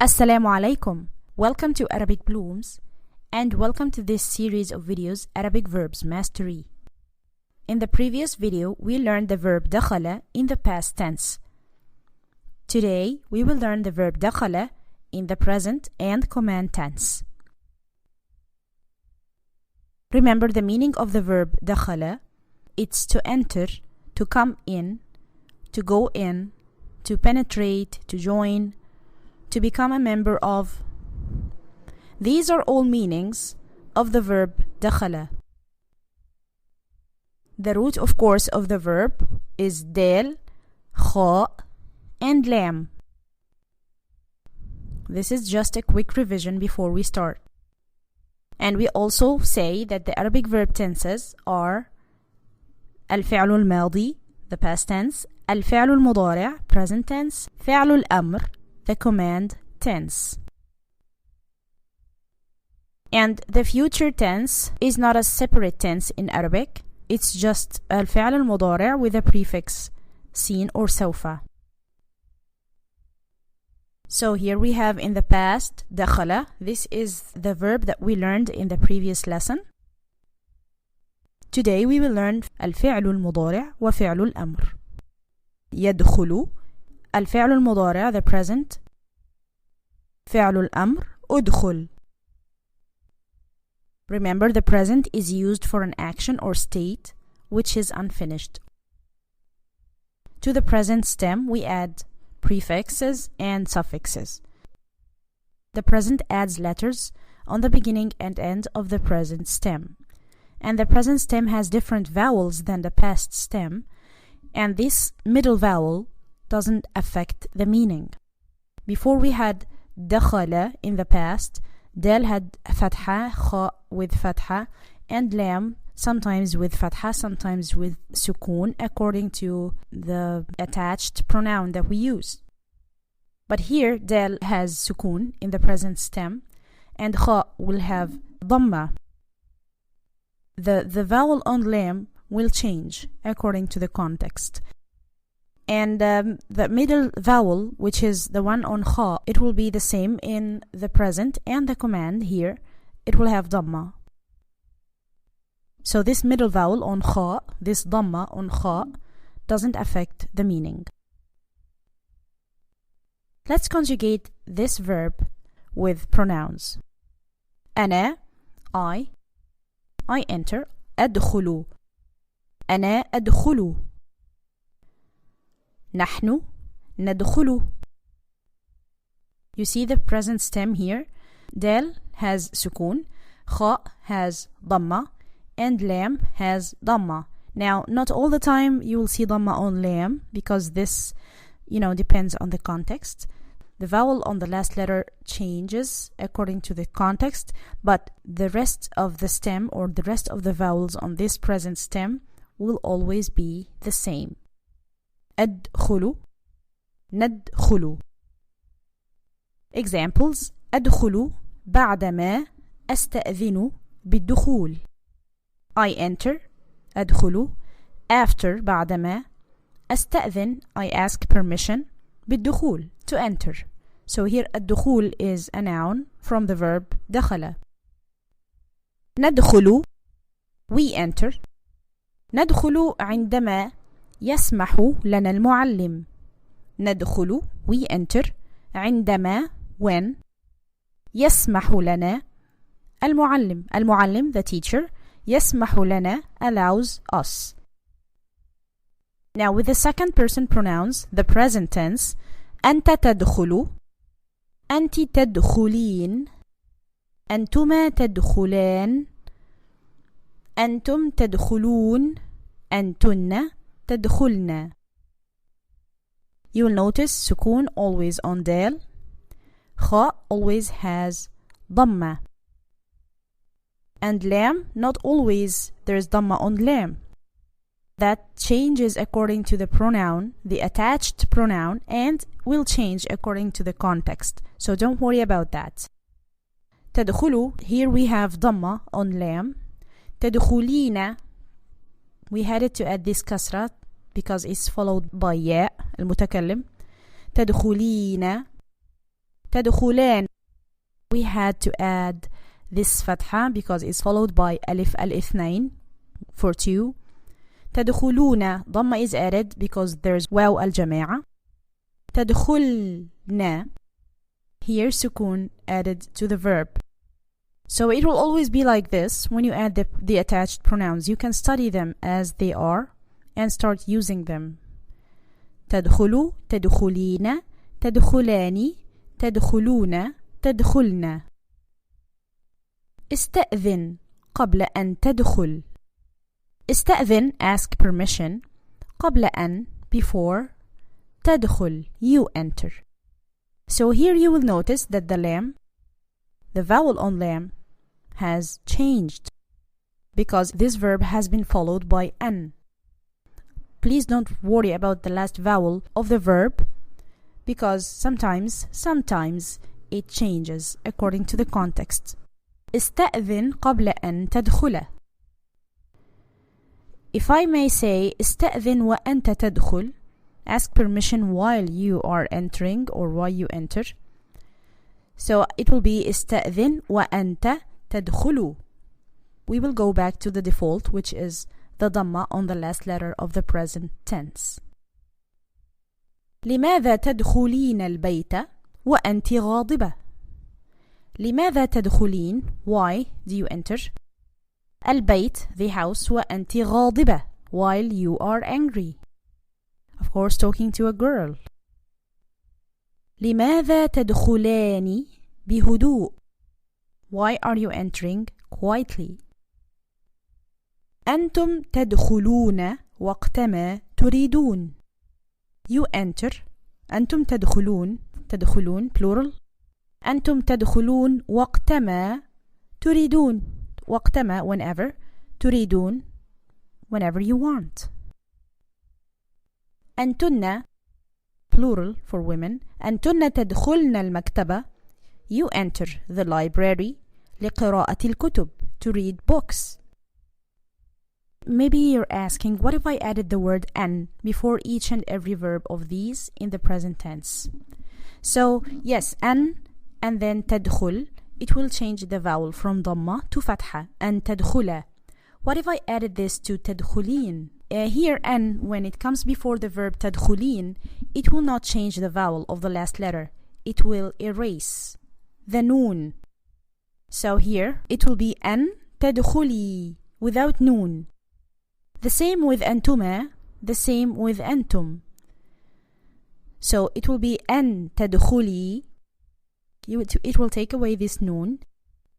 Assalamu alaikum. Welcome to Arabic Blooms and welcome to this series of videos, Arabic Verbs Mastery. In the previous video, we learned the verb dakhala in the past tense. Today, we will learn the verb dakhala in the present and command tense. Remember the meaning of the verb dakhala. It's to enter, to come in, to go in, to penetrate, to join, to become a member of. These are all meanings of the verb dakhala. The root, of course, of the verb is dal, kha, and lam. This is just a quick revision before we start. And we also say that the Arabic verb tenses are الفعل الماضي, the past tense, الفعل المضارع, present tense, فعل الأمر, the command tense. And the future tense is not a separate tense in Arabic. It's just الفعل المضارع with a prefix سين or سوف. So here we have in the past dakhala. This is the verb that we learned in the previous lesson. Today we will learn الفعل المضارع وفعل الأمر. يدخل الفعل المضارع, the present. فعل الأمر أدخل. Remember, the present is used for an action or state which is unfinished. To the present stem we add prefixes and suffixes. The present adds letters on the beginning and end of the present stem. And the present stem has different vowels than the past stem, and this middle vowel doesn't affect the meaning. Before we had dakhala in the past, dal had fatha, kha with fatha, and lam sometimes with fatha, sometimes with sukoon, according to the attached pronoun that we use. But here dal has sukoon in the present stem, and kha will have dhamma. The vowel on lam will change according to the context. And the middle vowel, which is the one on kha, it will be the same in the present and the command here. It will have dhamma. So this middle vowel on kha, this dhamma on kha, doesn't affect the meaning. Let's conjugate this verb with pronouns. أنا, I enter. أدخل, أنا أدخل. نحن ندخل. You see the present stem here. Dal has sukoon, kha has dhamma, and lam has dhamma. Now, not all the time you will see dhamma on lam, because this, depends on the context. The vowel on the last letter changes according to the context, but the rest of the stem or the rest of the vowels on this present stem will always be the same. أدخل, ندخل. Examples: أدخل بعدما أستأذن بالدخول. I enter. أدخل after بعدما أستأذن, I ask permission, بالدخول, to enter. So here الدخول is a noun from the verb دخل. ندخل, we enter. ندخل عندما يسمح لنا المعلم. ندخل, we enter. عندما, when. يسمح لنا المعلم. المعلم, the teacher. يسمح لنا, allows us. Now with the second person pronouns, the present tense, أنت تدخل, أنت تدخلين, أنتما تدخلان, أنتم تدخلون, أنتن تدخلن. You will notice sukoon always on dal. Kha always has dhamma. And lam, not always there's dhamma on lam. That changes according to the pronoun, the attached pronoun, and will change according to the context. So don't worry about that. تدخلوا, here we have dhamma on lam. تدخلين, we had it to add this kasra because it's followed by ya, المتكلم. تدخلين. تدخلان. We had to add this fatha because it's followed by alif al-ithnain for 2. تدخلون, dhamma is added because there's waw al-jama'a. تدخلنا, here sukun added to the verb. So it will always be like this when you add the attached pronouns. You can study them as they are and start using them. تدخل, تدخلين, تدخلان, تدخلون, تدخلن. استأذن قبل أن تدخل. استأذن, ask permission. قبل أن, before. تدخل, you enter. So here you will notice that the lam, the vowel on lam, has changed because this verb has been followed by an. Please don't worry about the last vowel of the verb because sometimes it changes according to the context. استأذن قبل أن تدخل. If I may say استأذن وأنت تدخل, ask permission while you are entering or while you enter. So it will be استأذن وأنت تدخل. We will go back to the default, which is the dhamma on the last letter of the present tense. لماذا تدخلين البيت وأنت غاضبة؟ لماذا تدخلين? Why do you enter? البيت, the house, وأنت غاضبة, while you are angry. Of course, talking to a girl. لماذا تدخلان بهدوء? Why are you entering quietly? أنتم تدخلون وقتما تريدون. You enter. أنتم تدخلون, تدخلون plural. أنتم تدخلون وقتما تريدون. وقتما, whenever. تريدون, whenever you want. أنتن, plural for women. أنتن تدخلن المكتبة. You enter the library لقراءة الكتب, to read books. Maybe you're asking, what if I added the word an before each and every verb of these in the present tense? So yes, an and then تدخل, it will change the vowel from dhamma to fatha. أن تدخل. What if I added this to تدخلين? Here an, when it comes before the verb تدخلين, it will not change the vowel of the last letter. It will erase the noon. So here it will be أن تدخلي without noon. The same with أنتما, the same with أنتم. So it will be أن تدخلي. It will take away this noon.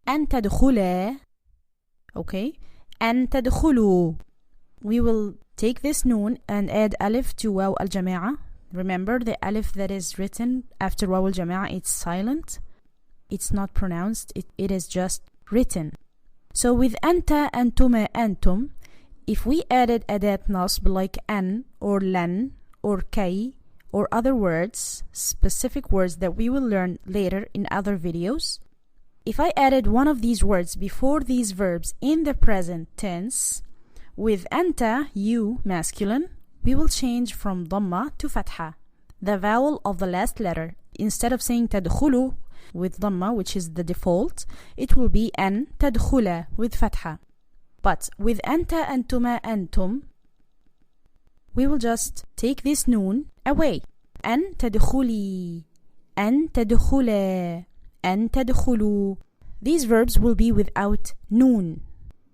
أن تدخلا. Okay. أن تدخلوا. We will take this noon and add alif to waw al-jama'a. Remember, the alif that is written after waw al-jama'a, it's silent. It's not pronounced. It is just written. So with أنت, أنتما, أنتم, if we added adat nasb like an or lan or kay or other words, specific words that we will learn later in other videos, if I added one of these words before these verbs in the present tense, with anta, you, masculine, we will change from dhamma to fatha, the vowel of the last letter. Instead of saying tadkhulu with dhamma, which is the default, it will be an tadkhula with fatha. But with anta, antuma, antum, we will just take this noon away. An tadkhuli, an tadkhula, an tadkhulu. These verbs will be without noon.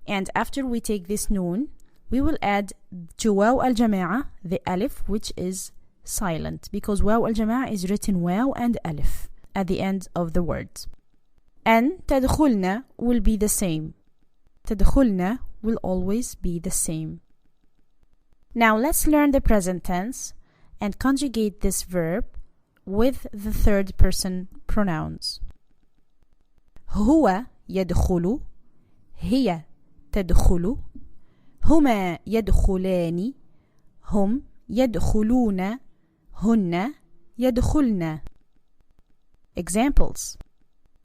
And after we take this noon, we will add to waw al-jama'a, the alif, which is silent, because waw al-jama'a is written waw and alif at the end of the words. And tadkhulna will be the same. Tadkhulna will always be the same. Now let's learn the present tense and conjugate this verb with the third person pronouns. هو يدخل, هي تدخل, هما يدخلان, هم يدخلون, هن يدخلن. Examples: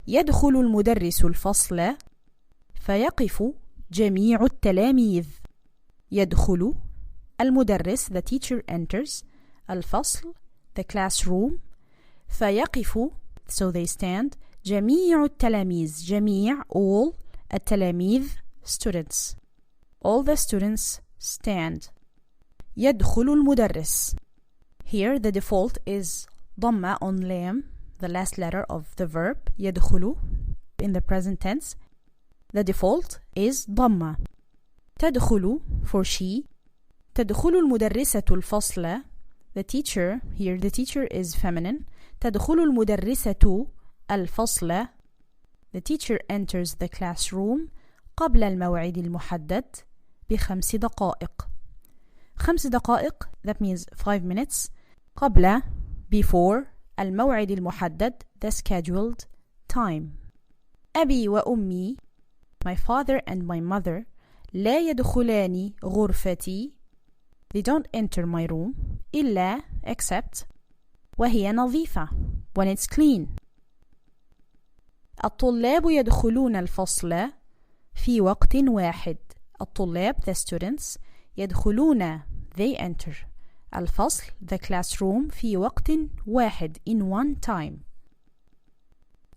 يدخل المدرس الفصل فيقف جميع التلاميذ. يدخل المدرس, the teacher enters, الفصل, the classroom, فيقف, so they stand. جميع التلاميذ. جميع, all. التلاميذ, students. All the students stand. يدخل المدرس. Here the default is ضمة on لام, the last letter of the verb يدخل in the present tense. The default is ضمة. تدخل for she. تدخل المدرسة الفصل. The teacher, here the teacher is feminine. تدخل المدرسة الفصل. The teacher enters the classroom قبل الموعد المحدد ب5 دقائق. 5 دقائق, that means 5 minutes. قبل, before. الموعد المحدد, the scheduled time. أبي وأمي, my father and my mother, لا يدخلان غرفتي. They don't enter my room. إلا, except. وهي نظيفة, when it's clean. الطلاب يدخلون الفصل في وقت واحد. الطلاب, the students. يدخلون, they enter. الفصل, the classroom. في وقت واحد, in one time.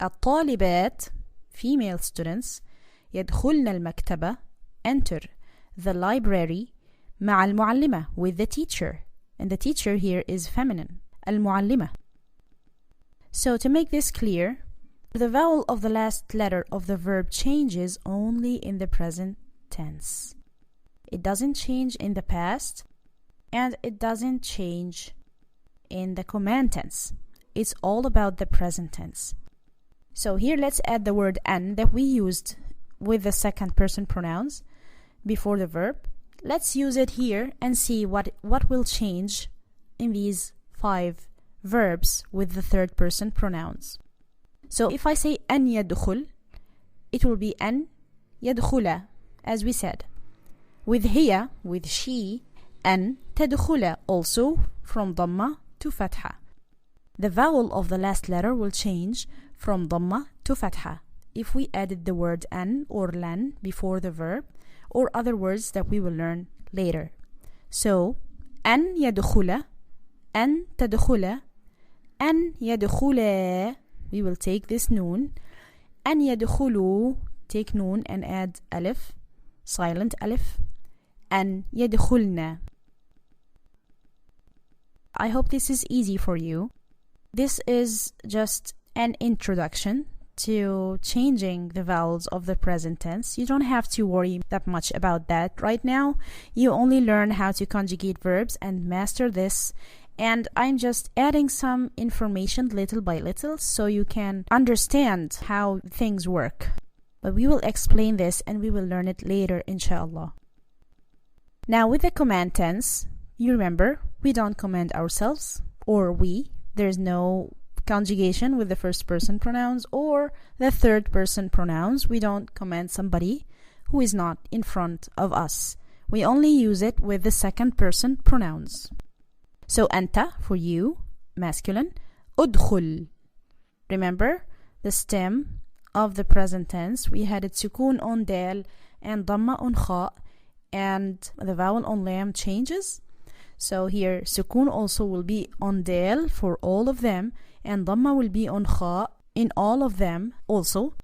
الطالبات, female students. يدخلن المكتبة, enter the library. مع المعلمة, with the teacher. And the teacher here is feminine. المعلمة. So to make this clear, the vowel of the last letter of the verb changes only in the present tense. It doesn't change in the past, and it doesn't change in the command tense. It's all about the present tense. So here let's add the word an that we used with the second person pronouns before the verb. Let's use it here and see what will change in these 5 verbs with the third person pronouns. So if I say أن يدخل, it will be أن يدخل, as we said. With هي, with she, أن تدخل, also from ضمة to فتحة. The vowel of the last letter will change from ضمة to فتحة if we added the word أن or لن before the verb, or other words that we will learn later. So أن يدخل, أن تدخل, أن يدخل. We will take this noon. أن يدخلوا, take noon and add ألف, silent ألف. أن يدخلنا. I hope this is easy for you. This is just an introduction to changing the vowels of the present tense. You don't have to worry that much about that right now. You only learn how to conjugate verbs and master this. And I'm just adding some information little by little so you can understand how things work. But we will explain this and we will learn it later, inshallah. Now with the command tense, you remember, we don't command ourselves, or we. There's no conjugation with the first person pronouns or the third person pronouns. We don't command somebody who is not in front of us. We only use it with the second person pronouns. So أنت for you, masculine. أدخل. Remember the stem of the present tense. We had it سكون on دال and ضمة on خاء, and the vowel on lam changes. So here سكون also will be on دال for all of them, and ضمة will be on خاء in all of them also.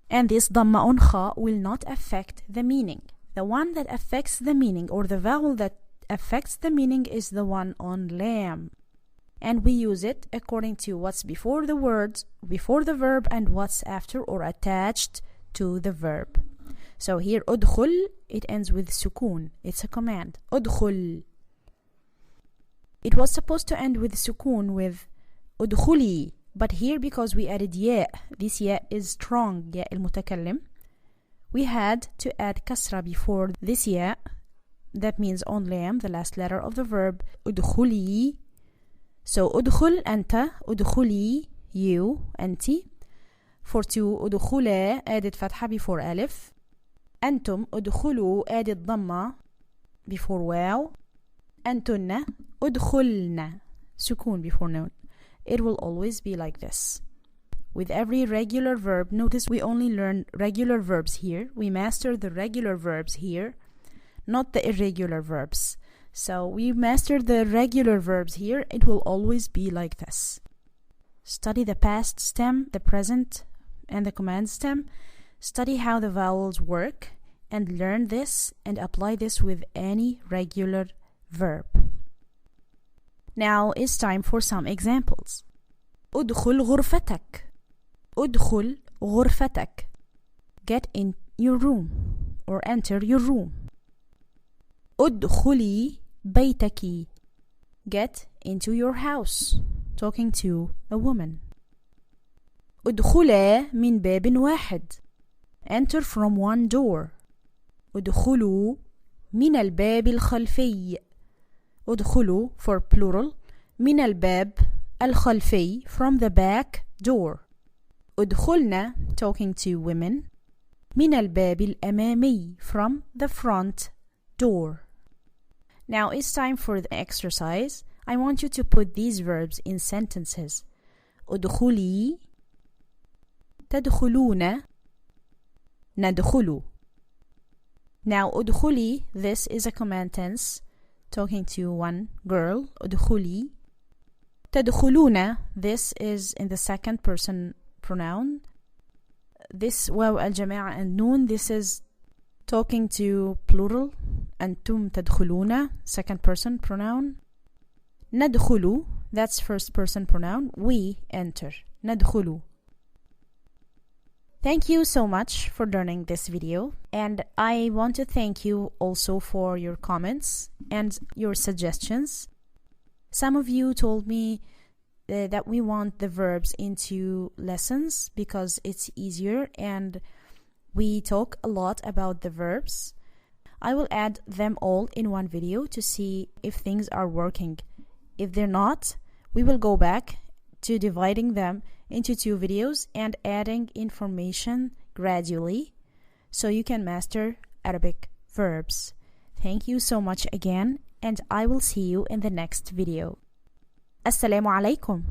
And this ضمة on خاء will not affect the meaning. The one that affects the meaning, or the vowel that affects the meaning, is the one on lam. And we use it according to what's before the words, before the verb, and what's after or attached to the verb. So here أدخل, it ends with سكون. It's a command. أدخل. It was supposed to end with سكون with أدخلي, but here because we added ياء, this ياء is strong, ياء المتكلم, we had to add كسرة before this ياء. That means on lam, the last letter of the verb. أدخلي. So أدخل أنت, أدخلي you, أنتِ. For to أدخل, added فتحة before ألف. أنتم أدخلوا, added ضمة before واو. أنتن أدخلن, سكون before noun. It will always be like this. With every regular verb, notice we only learn regular verbs here. We master the regular verbs here, not the irregular verbs. So we master the regular verbs here. It will always be like this. study the past stem, the present, and the command stem. Study how the vowels work and learn this and apply this with any regular verb. Now it's time for some examples. ادخل غرفتك. ادخل غرفتك. Get in your room or enter your room. ادخلي بيتك. Get into your house. Talking to a woman. ادخلا من باب واحد. Enter from one door. ادخلوا من الباب الخلفي. ادخلوا for plural. من الباب الخلفي from the back door. ادخلنا talking to women. من الباب الأمامي from the front door. Now it's time for the exercise. I want you to put these verbs in sentences. ادخلي. تدخلون. ندخل. Now ادخلي, this is a command tense talking to one girl. ادخلي. تدخلون, this is in the second person pronoun. This واو الجماعة and noon, this is talking to plural. أنتم تدخلون, second person pronoun. ندخل, that's first person pronoun. We enter. ندخل. Thank you so much for learning this video, and I want to thank you also for your comments and your suggestions. Some of you told me that we want the verbs into lessons because it's easier and we talk a lot about the verbs. I will add them all in one video to see if things are working. If they're not, we will go back to dividing them into 2 videos and adding information gradually so you can master Arabic verbs. Thank you so much again, and I will see you in the next video. Assalamu alaikum.